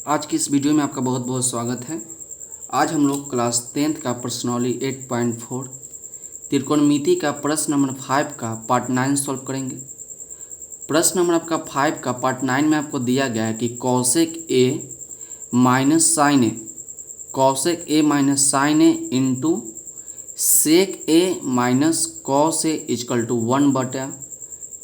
आज की इस वीडियो में आपका बहुत बहुत स्वागत है। आज हम लोग क्लास 10th का प्रश्नावली 8.4 त्रिकोणमिति का प्रश्न नंबर 5 का पार्ट 9 सॉल्व करेंगे। प्रश्न नंबर आपका 5 का पार्ट 9 में आपको दिया गया है कि cosec A minus sine A, cosec A minus sine A into sec A minus cos A equal to 1/tan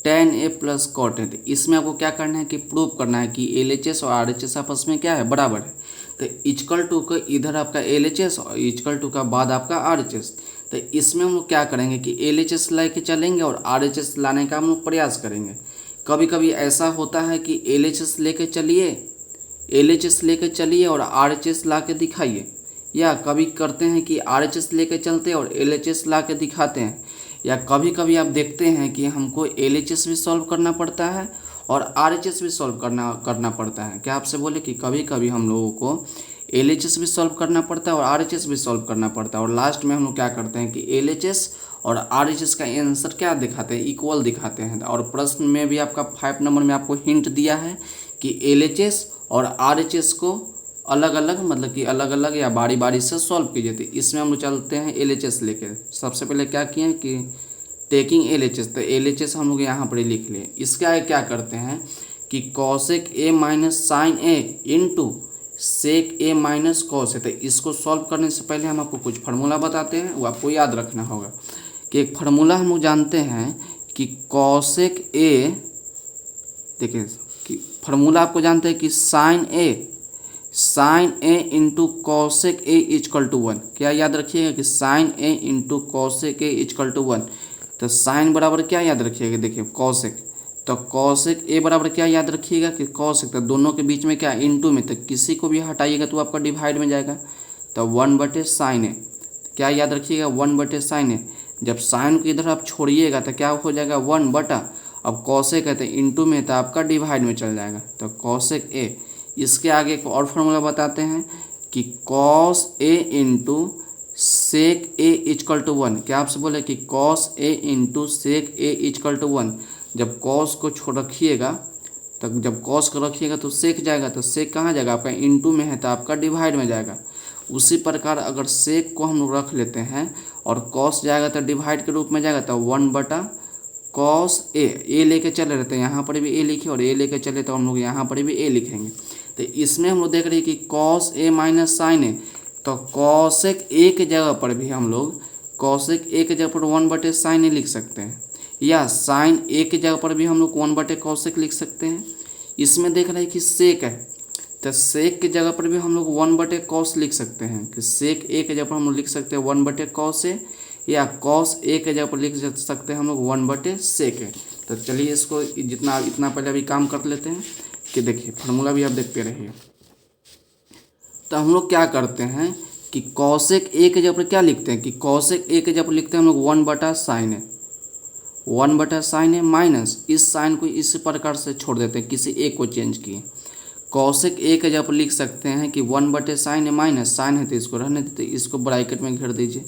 a plus cot A. इसमें आपको क्या करना है कि प्रूव करना है कि LHS और RHS आपस में क्या है, बराबर है। तो इजकल टू का इधर आपका LHS और इजकल टू का बाद आपका RHS। तो इसमें हम लोग क्या करेंगे कि LHS लेके चलेंगे और RHS लाने का हम लोग प्रयास करेंगे। कभी कभी ऐसा होता है कि LHS लेके चलिए और RHS ला के दिखाइए, या कभी करते हैं कि RHS लेके चलते हैं और LHS ला के दिखाते हैं, या कभी कभी आप देखते हैं कि हमको LHS भी सॉल्व करना पड़ता है और RHS भी सॉल्व करना पड़ता है। क्या आपसे बोले कि कभी कभी हम लोगों को LHS भी सॉल्व करना पड़ता है और RHS भी सॉल्व करना पड़ता है, और लास्ट में हम लोग क्या करते हैं कि LHS और RHS का आंसर क्या दिखाते हैं, इक्वल दिखाते हैं। और प्रश्न में भी आपका 5 नंबर में आपको हिंट दिया है कि LHS और RHS को अलग अलग मतलब कि अलग अलग या बारी बारी से सॉल्व कीजिए। तो इसमें हम लोग चलते हैं LHS लेके। सबसे पहले क्या किए कि टेकिंग LHS, तो LHS हम लोग यहाँ पर ही लिख लिए। इसके आगे क्या करते हैं कि cosec A minus sine A into sec A minus cos A. तो इसको सॉल्व करने से पहले हम आपको कुछ फार्मूला बताते हैं, वो आपको याद रखना होगा कि एक फार्मूला हम लोग जानते हैं कि कॉसेक ए, देखिए कि फार्मूला आपको जानते हैं कि sine A into cosec A equal to 1। क्या याद रखिएगा कि sine A into cosec A equal to 1। तो साइन बराबर क्या याद रखिएगा, देखिए कॉसेक, तो कॉसेक ए बराबर क्या याद रखिएगा कि कॉसेक। तो दोनों के बीच में क्या इंटू में, तो किसी को भी हटाइएगा तो आपका डिवाइड में जाएगा। तो 1/sin ए, क्या याद रखिएगा 1/sin ए। जब साइन को इधर आप छोड़िएगा तो क्या हो जाएगा 1/, अब कॉसेक है तो इंटू में तो आपका डिवाइड में चल जाएगा। तो कॉसेक ए। इसके आगे एक और फार्मूला बताते हैं कि cos A into sec A equal to 1। क्या आपसे बोले कि cos A into sec A equal to 1। जब कॉस को छोड़ रखिएगा, तब जब कॉस को रखिएगा तो सेक जाएगा, तो सेक कहाँ जाएगा आपका इंटू में है तो आपका डिवाइड में जाएगा। उसी प्रकार अगर सेक को हम लोग रख लेते हैं और कॉस जाएगा तो डिवाइड के रूप में जाएगा, तो 1/cos ए लेके चले रहते हैं, यहाँ पर भी ए लिखे और ए लेके चले तो हम लोग यहाँ पर भी ए लिखेंगे। तो इसमें हम लोग देख रहे हैं कि कॉस ए माइनस साइन ए, तो कॉसेक ए के जगह पर भी हम लोग कॉसेक ए के जगह पर 1/sin ए लिख सकते हैं, या साइन ए के जगह पर भी हम लोग 1/cosec लिख सकते हैं। इसमें देख रहे हैं कि सेक है, तो सेक के जगह पर भी हम लोग 1/cos लिख सकते हैं, कि सेक ए के जगह पर हम लोग लिख सकते हैं 1/cos ए, या कॉस ए के जगह पर लिख सकते हैं हम लोग 1/sec ए। तो चलिए इसको इतना पहले अभी काम कर लेते हैं कि देखिए फार्मूला भी आप देखते रहिए। तो हम लोग क्या करते हैं कि कॉसेक ए के जगह पर क्या लिखते हैं कि कॉसेक ए के जगह पर लिखते हैं हम लोग 1/sin ए, 1/sin ए माइनस इस साइन को इस प्रकार से छोड़ देते हैं, किसी एक को चेंज किए। कॉसेक ए के जगह पर लिख सकते हैं कि 1/sin ए माइनस साइन है तो इसको रहने देते, इसको ब्रैकेट में घेर दीजिए।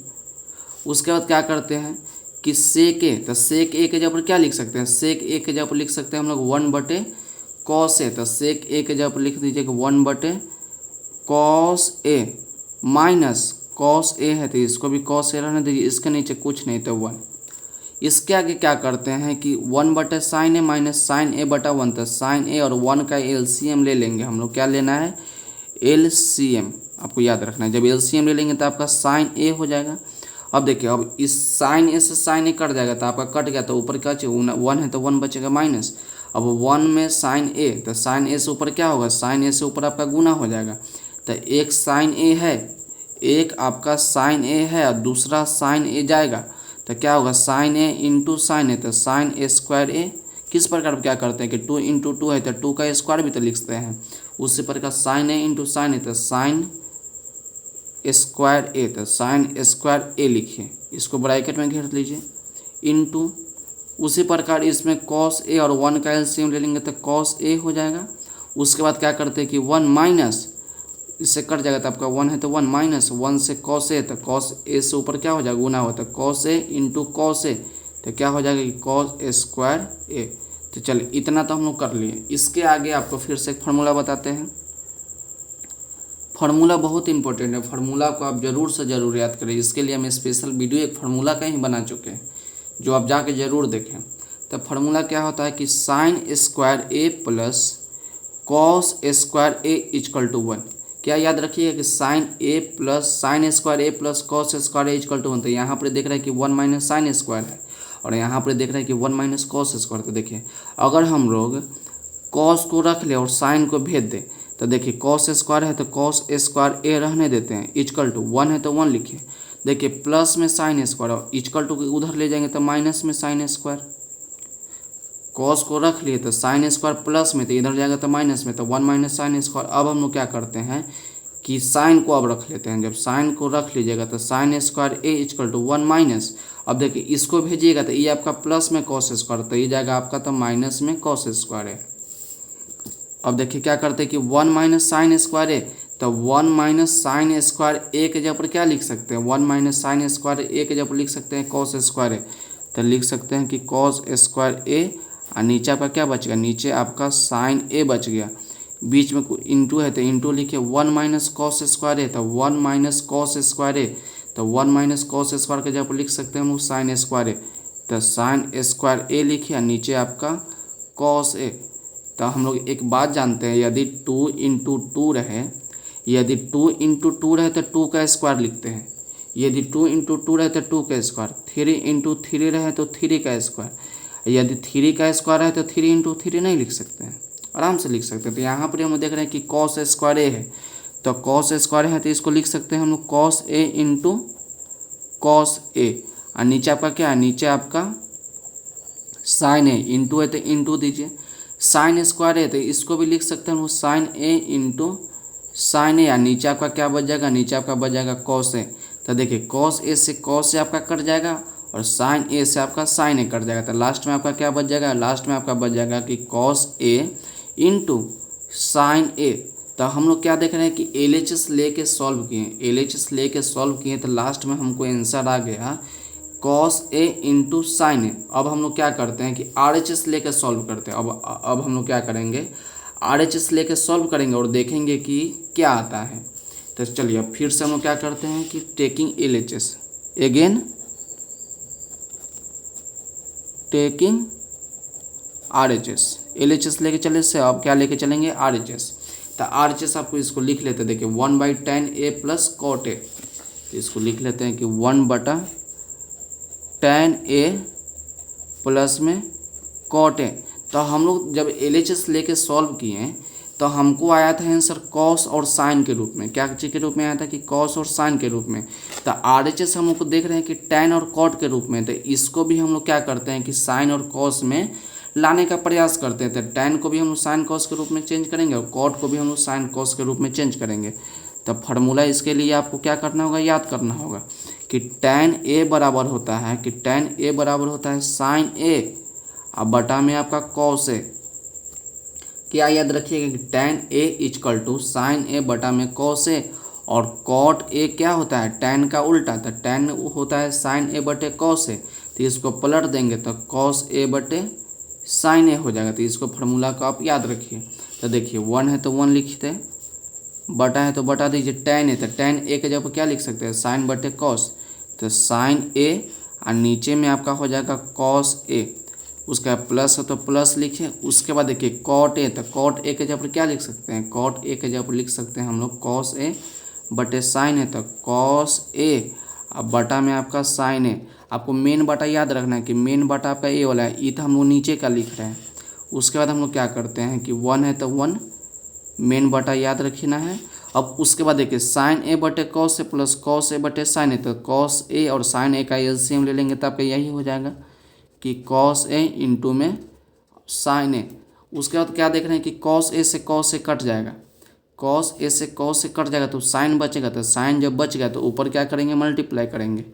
उसके बाद क्या करते हैं कि सेक ए, तो सेक ए के जगह पर क्या लिख सकते हैं, सेक ए के जगह पर लिख सकते हैं हम लोग 1/cos ए। तो सेक ए के जगह पर लिख दीजिए कि 1/cos ए माइनस cos ए है तो इसको भी cos ए रहने दीजिए, इसके नीचे कुछ नहीं तो 1। इसके आगे क्या करते हैं कि 1/sin A minus sine A बटा 1। तो साइन ए और 1 का LCM ले लेंगे हम लोग। क्या लेना है, LCM। आपको याद रखना है जब LCM ले लेंगे तो आपका साइन ए हो जाएगा। अब देखिए, अब इस साइन ए से साइन ए कट जाएगा तो आपका कट गया, तो ऊपर क्या चाहिए 1 है तो 1 बचेगा माइनस। अब 1 में साइन ए, तो साइन ए से ऊपर क्या होगा, साइन ए से ऊपर आपका गुना हो जाएगा। तो एक साइन ए है, एक आपका साइन ए है और दूसरा साइन ए जाएगा, तो क्या होगा साइन ए इंटू साइन ए, तो साइन ए स्क्वायर ए। किस प्रकार क्या करते हैं कि 2 इंटू 2 है तो 2 का स्क्वायर भी तो लिखते हैं। उसी प्रकार साइन ए इंटू साइन ए, तो साइन स्क्वायर ए, तो साइन स्क्वायर ए लिखिए, इसको ब्रैकेट में घेर लीजिए, इंटू उसी प्रकार इसमें cos ए और 1 का LCM ले लेंगे तो cos ए हो जाएगा। उसके बाद क्या करते हैं कि 1 माइनस, इससे कट जाएगा तो आपका 1 है तो 1 माइनस 1 से cos ए, तो cos ए से ऊपर क्या हो जाएगा गुना हो, तो cos ए इंटू cos ए, तो क्या हो जाएगा कि cos ए स्क्वायर ए। तो चलिए इतना तो हम लोग कर लिए। इसके आगे आपको फिर से एक फार्मूला बताते हैं फार्मूला बहुत इंपॉर्टेंट है, फार्मूला को आप ज़रूर से ज़रूर याद करें। इसके लिए हम स्पेशल वीडियो एक फार्मूला का ही बना चुके हैं, जो आप जाके ज़रूर देखें। तो फार्मूला क्या होता है कि sine square A plus cos square A equal to 1। क्या याद रखिएगा कि sine square A plus cos square A equal to 1। तो यहाँ पर देख रहे हैं कि 1 माइनस साइन स्क्वायर है, और यहाँ पर देख रहे हैं कि 1 माइनस कॉस स्क्वायर। तो देखिए अगर हम लोग कॉस को रख ले और साइन को भेज दें, तो देखिए कॉस स्क्वायर है तो कॉस स्क्वायर ए रहने देते हैं, इक्वल टू 1 है तो 1 लिखिए। देखिए प्लस में साइन स्क्वायर और इक्वल टू उधर ले जाएंगे तो माइनस में साइन स्क्वायर। कॉस को रख लिए तो साइन स्क्वायर प्लस में, तो इधर जाएगा तो माइनस में, तो 1 माइनस साइन स्क्वायर। अब हम लोग क्या करते हैं कि साइन को अब रख लेते हैं। जब साइन को रख लीजिएगा तो sine square A equal to 1 minus, अब देखिए इसको भेजिएगा तो ये आपका प्लस में कॉस स्क्वायर, तो ये जाएगा आपका तो माइनस में कॉस स्क्वायर है। अब देखिए क्या करते हैं कि 1 माइनस साइन स्क्वायर है, तो 1 माइनस साइन स्क्वायर ए के जगह पर क्या लिख सकते हैं, 1 माइनस साइन स्क्वायर ए के जगह पर लिख सकते हैं कॉस स्क्वायर है। तो लिख सकते हैं कि कॉस स्क्वायर ए, और नीचे आपका क्या बच गया, नीचे आपका साइन ए बच गया। बीच में इंटू है तो इंटू लिखिए, 1 माइनस कॉस स्क्वायर है तो 1 माइनस कॉस स्क्वायर है, तो 1 माइनस कॉस स्क्वायर के जगह पर लिख सकते हैं हम लोग साइन स्क्वायर है। तो साइन स्क्वायर ए लिखिए, नीचे आपका कॉस ए। तो हम लोग एक बात जानते हैं, यदि 2 इंटू 2 रहे, यदि 2 इंटू 2 रहे तो 2 का स्क्वायर लिखते हैं। यदि 2 इंटू 2 रहे तो 2 का स्क्वायर, 3 इंटू 3 रहे तो 3 का स्क्वायर, यदि 3 का स्क्वायर है तो 3 इंटू 3 नहीं लिख सकते हैं, आराम से लिख सकते हैं। तो यहाँ पर हम देख रहे हैं कि कॉस स्क्वायर ए है, तो कॉस स्क्वायर है तो इसको लिख सकते हैं हम लोग cos A into cos A, और नीचे आपका क्या है, नीचे आपका साइन ए, इंटू है तो इंटू दीजिए। साइन स्क्वायर है तो इसको भी लिख सकते हैं हम साइन ए इंटू साइन ए, और नीचे आपका क्या बच जाएगा, नीचे आपका बच जाएगा कॉस ए। तो देखिए कॉस ए से कॉस ए आपका कट जाएगा, और साइन ए से आपका साइन ए कट जाएगा। तो लास्ट में आपका क्या बच जाएगा, लास्ट में आपका बच जाएगा कि कॉस ए इंटू साइन ए। तो हम लोग क्या देख रहे हैं कि LHS लेके सॉल्व किए, LHS लेके सॉल्व किए, तो लास्ट में हमको आंसर आ गया कॉस ए इंटू साइन ए। अब हम लोग क्या करते हैं कि RHS लेके सॉल्व करते हैं। अब हम लोग क्या करेंगे, RHS लेके सॉल्व करेंगे और देखेंगे कि क्या आता है। तो चलिए अब फिर से हम लोग क्या करते हैं कि taking LHS again, taking RHS, LHS लेके चले से अब क्या लेके चलेंगे RHS। तो RHS आपको इसको लिख लेते हैं, देखिए 1/10 a प्लस कॉट ए, तो इसको लिख लेते हैं कि 1/10 a प्लस में कॉट ए। तो हम लोग जब LHS लेके सॉल्व किए तो हमको आया था आंसर कॉस और साइन के रूप में। क्या चीज़ के रूप में आया था कि कॉस और साइन के रूप में। तो RHS हम लोग को देख रहे हैं कि टैन और कॉट के रूप में, तो इसको भी हम लोग क्या करते हैं कि साइन और कॉस में लाने का प्रयास करते हैं। तो टैन को भी हम लोग साइन कॉस के रूप में चेंज करेंगे, और कॉट को भी हम लोग साइन कॉस के रूप में चेंज करेंगे। तो फार्मूला इसके लिए आपको क्या करना होगा, याद करना होगा कि टैन ए बराबर होता है, कि टैन ए बराबर होता है साइन ए और बटा में आपका कॉस ए। क्या याद रखिएगा कि tan A equal to sine A बटा में कॉस ए, और कॉट ए क्या होता है, टैन का उल्टा। तो टैन होता है साइन ए बटे कॉस ए, तो इसको पलट देंगे तो कॉस ए बटे साइन ए हो जाएगा। तो इसको फार्मूला को आप याद रखिए। तो देखिए 1 है तो 1 लिखते हैं, बटा है तो बटा दीजिए, टैन है तो टैन ए के जगह क्या लिख सकते हैं, साइन बटे कॉस। तो साइन ए और नीचे में आपका हो जाएगा कॉस ए, उसका प्लस है तो प्लस लिखिए। उसके बाद देखिए कॉट ए, तो कॉट ए के जगह पर क्या लिख सकते हैं, कॉट ए के जगह पर लिख सकते हैं हम लोग कॉस ए बटे साइन है, तो कॉस ए और बटा में आपका साइन ए। आपको मेन बटा याद रखना है कि मेन बटा आपका ए वाला है, ये तो हम लोग नीचे का लिख रहे हैं। उसके बाद हम लोग क्या करते हैं कि 1 है तो 1 मेन बटा याद रखना है। अब उसके बाद देखिए साइन ए बटे cos A plus cos A बटे साइन ए, तो कॉस ए और साइन ए का एलसीएम ले लेंगे तो आपका यही हो जाएगा कि कॉस ए इंटू में साइन ए। उसके बाद क्या देख रहे हैं कि कॉस ए से कॉस ए कट जाएगा, कॉस ए से कॉस से कट जाएगा तो साइन बचेगा। तो साइन जब बच गया तो ऊपर क्या करेंगे, मल्टीप्लाई करेंगे।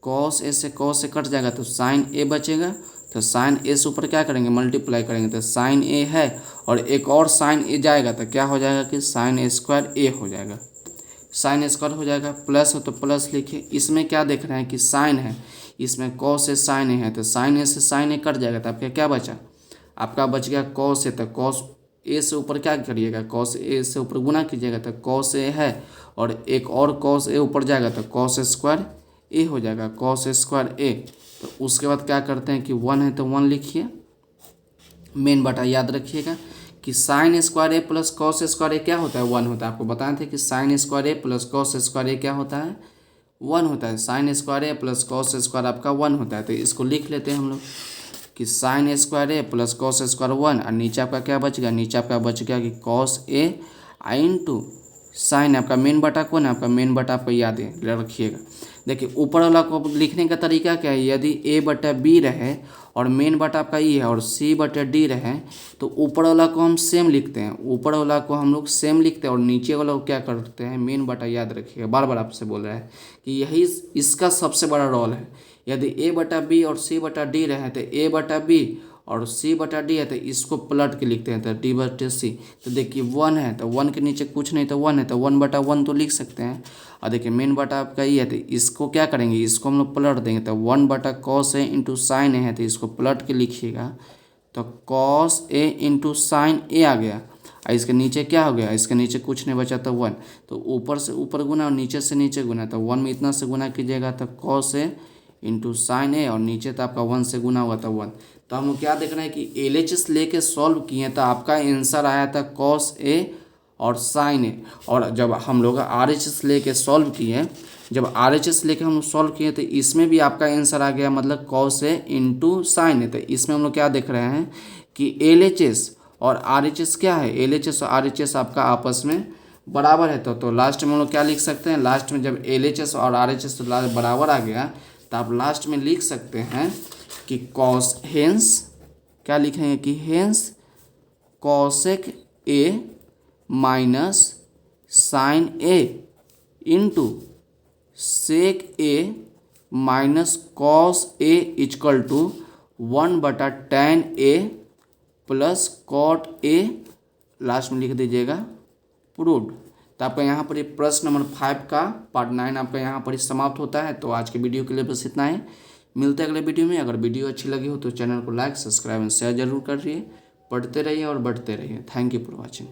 कॉस ए से कॉस से कट जाएगा तो साइन ए बचेगा, तो साइन ए से ऊपर क्या करेंगे, मल्टीप्लाई करेंगे। तो साइन ए है और एक और साइन ए जाएगा तो क्या हो जाएगा कि साइन स्क्वायर ए हो जाएगा, साइन स्क्वायर हो जाएगा। प्लस हो तो प्लस लिखिए। इसमें क्या देख रहे हैं कि साइन है, इसमें कॉस ए साइन ए है, तो साइन ए से साइन ए कट जाएगा तो आपका क्या बचा, आपका बच गया कॉस ए, तो कॉस ए से ऊपर क्या करिएगा, कॉस ए से ऊपर गुना कीजिएगा तो कॉस ए है, और एक और कॉस ए ऊपर जाएगा तो कॉस स्क्वायर ए हो जाएगा, कॉस स्क्वायर ए। तो उसके बाद क्या करते हैं कि 1 है तो 1 लिखिए, मेन बटा याद रखिएगा कि sine square A plus cos square ए क्या होता है, 1 होता है। आपको बताए थे कि sine square A plus cos square ए क्या होता है, 1 होता है। Sign square A plus cos square आपका 1 होता है। तो इसको लिख लेते हैं हम लोग कि sine square A plus cos square 1, और नीचे आपका क्या बच गया, नीचे आपका बच गया कि कॉस ए इंटू साइन। आपका मेन बटा कौन है, आपका मेन बटा आपको याद है रखिएगा। देखिए ऊपर वाला को लिखने का तरीका क्या है, यदि ए बटा बी रहे और मेन बटा आपका ई है और सी बटा डी रहे तो ऊपर वाला को हम सेम लिखते हैं, ऊपर वाला को हम लोग सेम लिखते हैं और नीचे वाला को क्या करते हैं, मेन बटा याद रखिएगा। बार बार आपसे बोल रहा है कि यही इसका सबसे बड़ा रोल है। यदि ए बटा बी और सी बटा डी रहे तो ए बटा बी और सी बटा डी है तो इसको पलट के लिखते हैं तो डी बटे सी। तो देखिए 1 है तो 1 के नीचे कुछ नहीं तो 1 है तो 1 बटा 1 तो लिख सकते हैं। और देखिए मेन बटा आपका ये है तो इसको क्या करेंगे, इसको हम लोग पलट देंगे तो 1 बटा कॉस ए इंटू साइन ए है तो इसको पलट के लिखिएगा तो कॉस ए इंटू साइन ए आ गया। और इसके नीचे क्या हो गया, इसके नीचे कुछ नहीं बचा तो 1। तो ऊपर से ऊपर गुना और नीचे से नीचे गुना, तो 1 में इतना से गुना कीजिएगा तो कॉस ए इंटू साइन ए, और नीचे तो आपका 1 से गुना हुआ था 1। तो हम लोग क्या देख रहे हैं कि LHS लेके सॉल्व किए तो आपका आंसर आया था कॉस ए और साइन ए। और जब हम लोग RHS लेके सॉल्व किए, जब RHS लेके हम लोग सॉल्व किए तो इसमें भी आपका आंसर आ गया, मतलब कॉस ए इंटू साइन ए। तो इसमें हम लोग क्या देख रहे हैं कि LHS और RHS क्या है, LHS और RHS आपका आपस में बराबर है। तो लास्ट में हम लोग क्या लिख सकते हैं, लास्ट में जब LHS और RHS बराबर आ गया तो आप लास्ट में लिख सकते हैं कि कॉस, हेंस क्या लिखेंगे कि hence cosec A minus sine A into sec A minus cos A equal to 1 बटा tan A plus cot A, last में लिख दीजिएगा प्रूव्ड। तो आपका यहाँ पर ये प्रश्न नंबर 5 का पार्ट 9 आपका यहाँ पर ही समाप्त होता है। तो आज के वीडियो के लिए बस इतना ही, मिलते हैं अगले वीडियो में। अगर वीडियो अच्छी लगी हो तो चैनल को लाइक, सब्सक्राइब एंड शेयर जरूर करिए। पढ़ते रहिए और बढ़ते रहिए। Thank you for watching.